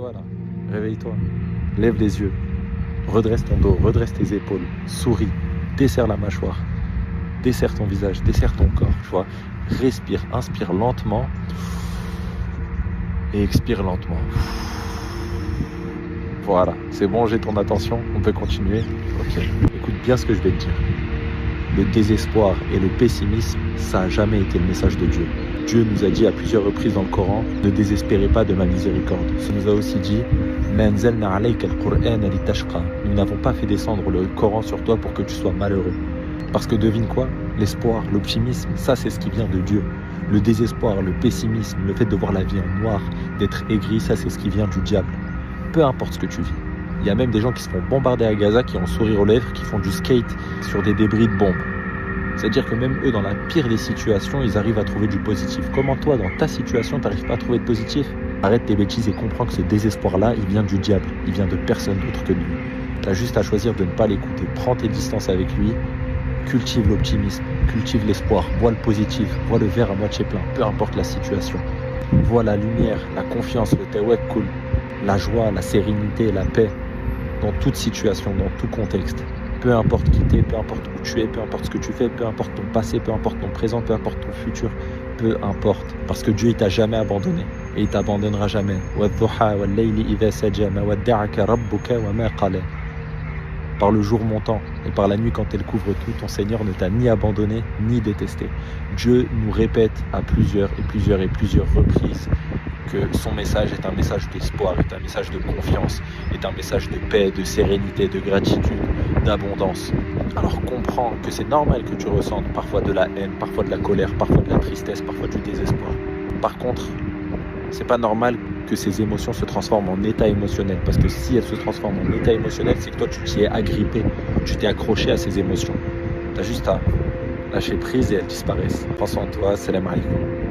Réveille-toi là, réveille-toi. Lève les yeux, redresse ton dos, redresse tes épaules, souris, desserre la mâchoire, desserre ton visage, desserre ton corps, tu vois. Respire, inspire lentement et expire lentement. Voilà, c'est bon, j'ai ton attention, on peut continuer. Ok, écoute bien ce que je vais te dire. Le désespoir et le pessimisme, ça n'a jamais été le message de Dieu. Dieu nous a dit à plusieurs reprises dans le Coran, ne désespérez pas de ma miséricorde. Il nous a aussi dit, nous n'avons pas fait descendre le Coran sur toi pour que tu sois malheureux. Parce que devine quoi? L'espoir, l'optimisme, ça c'est ce qui vient de Dieu. Le désespoir, le pessimisme, le fait de voir la vie en noir, d'être aigri, ça c'est ce qui vient du diable. Peu importe ce que tu vis. Il y a même des gens qui se font bombarder à Gaza, qui ont le sourire aux lèvres, qui font du skate sur des débris de bombes. C'est-à-dire que même eux, dans la pire des situations, ils arrivent à trouver du positif. Comment toi, dans ta situation, tu n'arrives pas à trouver de positif? Arrête tes bêtises et comprends que ce désespoir-là, il vient du diable. Il vient de personne d'autre que lui. Tu as juste à choisir de ne pas l'écouter. Prends tes distances avec lui. Cultive l'optimisme, cultive l'espoir. Vois le positif, vois le verre à moitié plein. Peu importe la situation. Vois la lumière, la confiance, le tawakkul, la joie, la sérénité, la paix. Dans toute situation, dans tout contexte. Peu importe qui t'es, peu importe où tu es, peu importe ce que tu fais, peu importe ton passé, peu importe ton présent, peu importe ton futur, peu importe. Parce que Dieu, il t'a jamais abandonné et il t'abandonnera jamais. Par le jour montant et par la nuit quand elle couvre tout, ton Seigneur ne t'a ni abandonné ni détesté. Dieu nous répète à plusieurs reprises que son message est un message d'espoir, est un message de confiance, est un message de paix, de sérénité, de gratitude, d'abondance. Alors comprends que c'est normal que tu ressentes parfois de la haine, parfois de la colère, parfois de la tristesse, parfois du désespoir. Par contre, c'est pas normal que ces émotions se transforment en état émotionnel, parce que si elles se transforment en état émotionnel, c'est que toi tu t'y es agrippé, tu t'es accroché à ces émotions. T'as juste à lâcher prise et elles disparaissent. Prends soin de toi, salam alaikum.